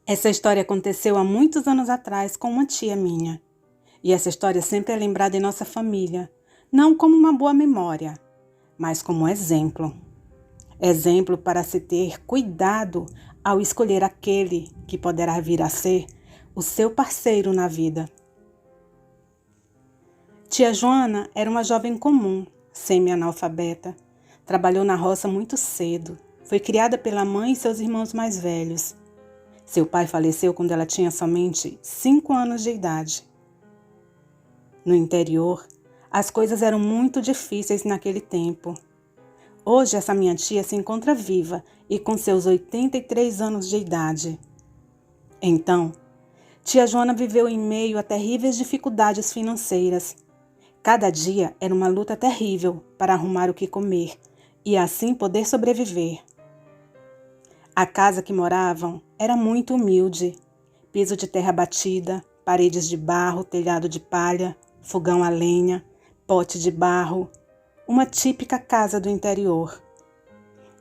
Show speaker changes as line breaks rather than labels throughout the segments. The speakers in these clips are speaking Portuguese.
Essa história aconteceu há muitos anos atrás com uma tia minha. E essa história sempre é lembrada em nossa família, não como uma boa memória, mas como exemplo. Exemplo para se ter cuidado ao escolher aquele que poderá vir a ser o seu parceiro na vida. Tia Joana era uma jovem comum, semi-analfabeta. Trabalhou na roça muito cedo. Foi criada pela mãe e seus irmãos mais velhos. Seu pai faleceu quando ela tinha somente 5 anos de idade. No interior, as coisas eram muito difíceis naquele tempo. Hoje essa minha tia se encontra viva e com seus 83 anos de idade. Então, tia Joana viveu em meio a terríveis dificuldades financeiras. Cada dia era uma luta terrível para arrumar o que comer e assim poder sobreviver. A casa que moravam era muito humilde, piso de terra batida, paredes de barro, telhado de palha, fogão a lenha, pote de barro, uma típica casa do interior.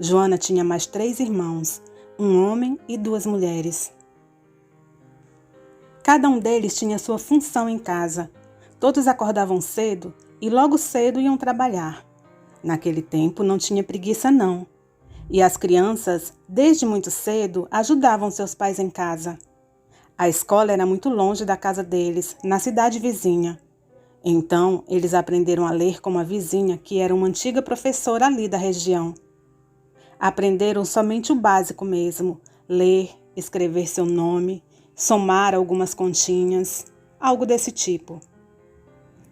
Joana tinha mais 3 irmãos, um homem e 2 mulheres. Cada um deles tinha sua função em casa. Todos acordavam cedo e logo cedo iam trabalhar. Naquele tempo não tinha preguiça não. E as crianças, desde muito cedo, ajudavam seus pais em casa. A escola era muito longe da casa deles, na cidade vizinha. Então, eles aprenderam a ler com uma vizinha que era uma antiga professora ali da região. Aprenderam somente o básico mesmo, ler, escrever seu nome, somar algumas continhas, algo desse tipo.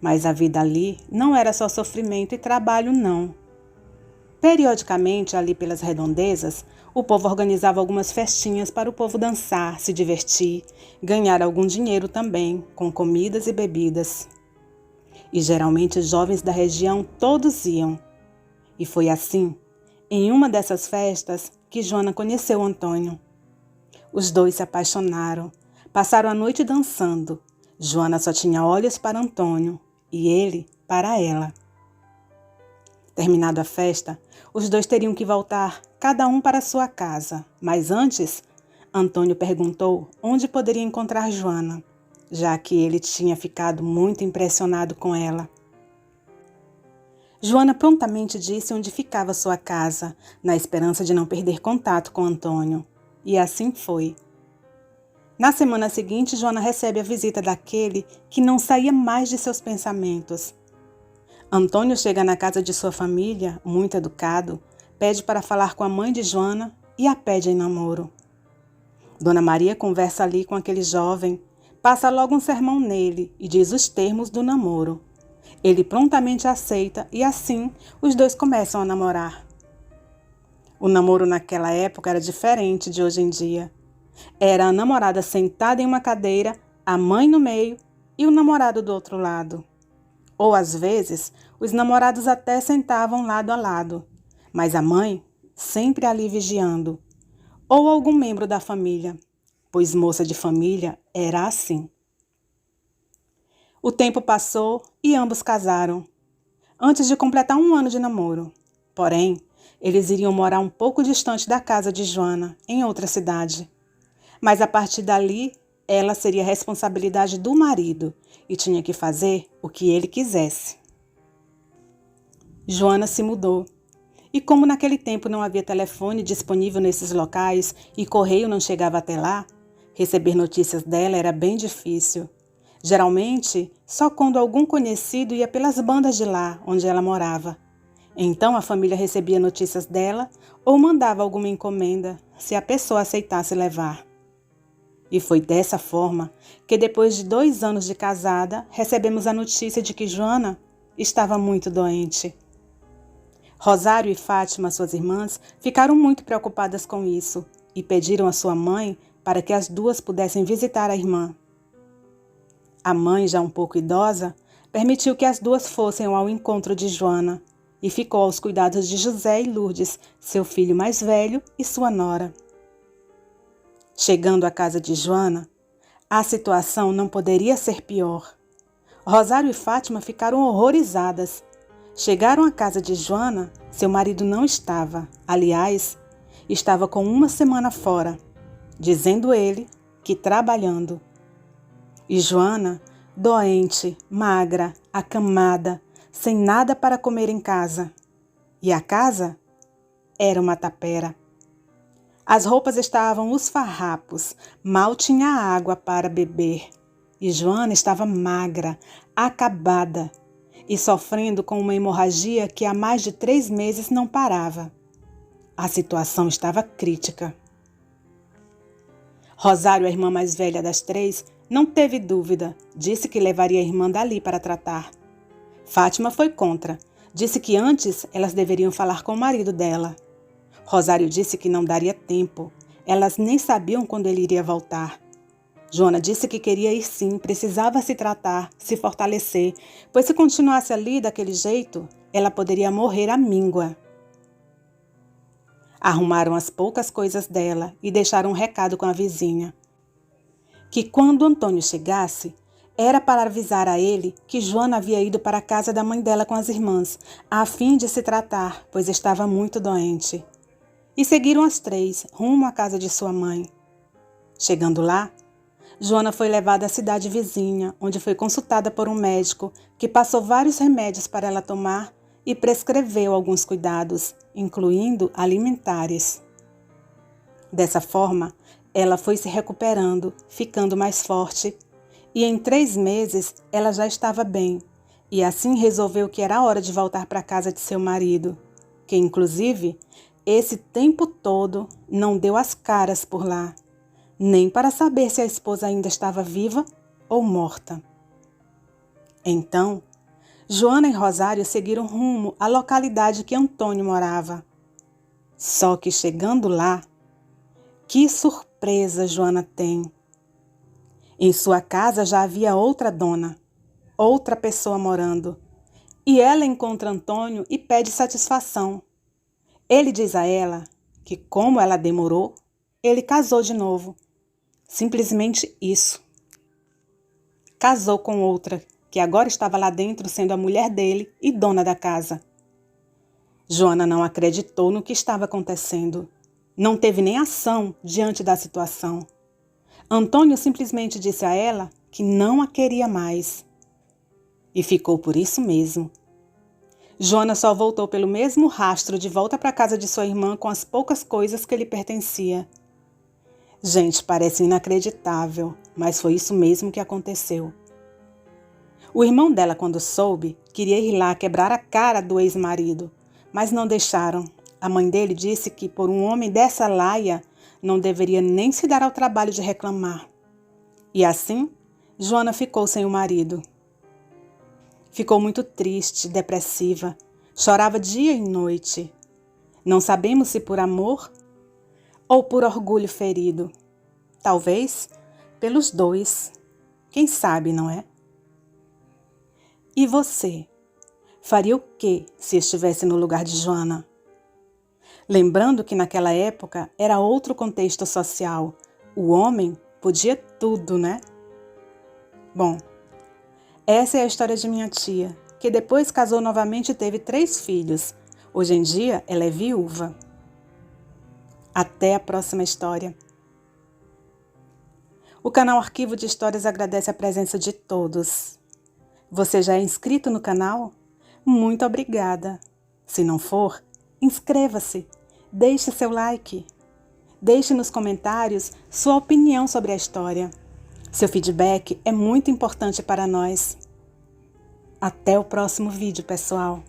Mas a vida ali não era só sofrimento e trabalho, não. Periodicamente, ali pelas redondezas, o povo organizava algumas festinhas para o povo dançar, se divertir, ganhar algum dinheiro também, com comidas e bebidas. E geralmente os jovens da região todos iam. E foi assim, em uma dessas festas, que Joana conheceu Antônio. Os dois se apaixonaram, passaram a noite dançando. Joana só tinha olhos para Antônio e ele para ela. Terminada a festa, os dois teriam que voltar, cada um para sua casa. Mas antes, Antônio perguntou onde poderia encontrar Joana, já que ele tinha ficado muito impressionado com ela. Joana prontamente disse onde ficava sua casa, na esperança de não perder contato com Antônio. E assim foi. Na semana seguinte, Joana recebe a visita daquele que não saía mais de seus pensamentos. Antônio chega na casa de sua família, muito educado, pede para falar com a mãe de Joana e a pede em namoro. Dona Maria conversa ali com aquele jovem, passa logo um sermão nele e diz os termos do namoro. Ele prontamente aceita e assim os dois começam a namorar. O namoro naquela época era diferente de hoje em dia. Era a namorada sentada em uma cadeira, a mãe no meio e o namorado do outro lado. Ou, às vezes, os namorados até sentavam lado a lado, mas a mãe sempre ali vigiando. Ou algum membro da família, pois moça de família era assim. O tempo passou e ambos casaram, antes de completar 1 ano de namoro. Porém, eles iriam morar um pouco distante da casa de Joana, em outra cidade. Mas a partir dali, ela seria responsabilidade do marido e tinha que fazer o que ele quisesse. Joana se mudou. E como naquele tempo não havia telefone disponível nesses locais e correio não chegava até lá, receber notícias dela era bem difícil. Geralmente, só quando algum conhecido ia pelas bandas de lá, onde ela morava. Então a família recebia notícias dela ou mandava alguma encomenda, se a pessoa aceitasse levar. E foi dessa forma que depois de 2 anos de casada, recebemos a notícia de que Joana estava muito doente. Rosário e Fátima, suas irmãs, ficaram muito preocupadas com isso e pediram à sua mãe para que as duas pudessem visitar a irmã. A mãe, já um pouco idosa, permitiu que as duas fossem ao encontro de Joana e ficou aos cuidados de José e Lourdes, seu filho mais velho e sua nora. Chegando à casa de Joana, a situação não poderia ser pior. Rosário e Fátima ficaram horrorizadas. Chegaram à casa de Joana, seu marido não estava. Aliás, estava com 1 semana fora, dizendo ele que trabalhando. E Joana, doente, magra, acamada, sem nada para comer em casa. E a casa era uma tapera. As roupas estavam os farrapos, mal tinha água para beber. E Joana estava magra, acabada e sofrendo com uma hemorragia que há mais de 3 meses não parava. A situação estava crítica. Rosário, a irmã mais velha das 3, não teve dúvida, disse que levaria a irmã dali para tratar. Fátima foi contra, disse que antes elas deveriam falar com o marido dela. Rosário disse que não daria tempo, elas nem sabiam quando ele iria voltar. Joana disse que queria ir sim, precisava se tratar, se fortalecer, pois se continuasse ali daquele jeito, ela poderia morrer à míngua. Arrumaram as poucas coisas dela e deixaram um recado com a vizinha, que quando Antônio chegasse, era para avisar a ele que Joana havia ido para a casa da mãe dela com as irmãs, a fim de se tratar, pois estava muito doente. E seguiram as 3, rumo à casa de sua mãe. Chegando lá, Joana foi levada à cidade vizinha, onde foi consultada por um médico que passou vários remédios para ela tomar e prescreveu alguns cuidados, incluindo alimentares. Dessa forma, ela foi se recuperando, ficando mais forte, e em 3 meses ela já estava bem, e assim resolveu que era hora de voltar para a casa de seu marido, que inclusive, esse tempo todo não deu as caras por lá, nem para saber se a esposa ainda estava viva ou morta. Então, Joana e Rosário seguiram rumo à localidade que Antônio morava. Só que chegando lá, que surpresa Joana tem! Em sua casa já havia outra dona, outra pessoa morando, e ela encontra Antônio e pede satisfação. Ele diz a ela que, como ela demorou, ele casou de novo. Simplesmente isso. Casou com outra, que agora estava lá dentro sendo a mulher dele e dona da casa. Joana não acreditou no que estava acontecendo. Não teve nem ação diante da situação. Antônio simplesmente disse a ela que não a queria mais. E ficou por isso mesmo. Joana só voltou pelo mesmo rastro de volta para a casa de sua irmã com as poucas coisas que lhe pertencia. Gente, parece inacreditável, mas foi isso mesmo que aconteceu. O irmão dela, quando soube, queria ir lá quebrar a cara do ex-marido, mas não deixaram. A mãe dele disse que por um homem dessa laia não deveria nem se dar ao trabalho de reclamar. E assim, Joana ficou sem o marido. Ficou muito triste, depressiva, chorava dia e noite. Não sabemos se por amor ou por orgulho ferido. Talvez pelos dois. Quem sabe, não é? E você? Faria o quê se estivesse no lugar de Joana? Lembrando que naquela época era outro contexto social. O homem podia tudo, né? Bom, essa é a história de minha tia, que depois casou novamente e teve 3 filhos. Hoje em dia, ela é viúva. Até a próxima história. O canal Arquivo de Histórias agradece a presença de todos. Você já é inscrito no canal? Muito obrigada. Se não for, inscreva-se, deixe seu like. Deixe nos comentários sua opinião sobre a história. Seu feedback é muito importante para nós. Até o próximo vídeo, pessoal.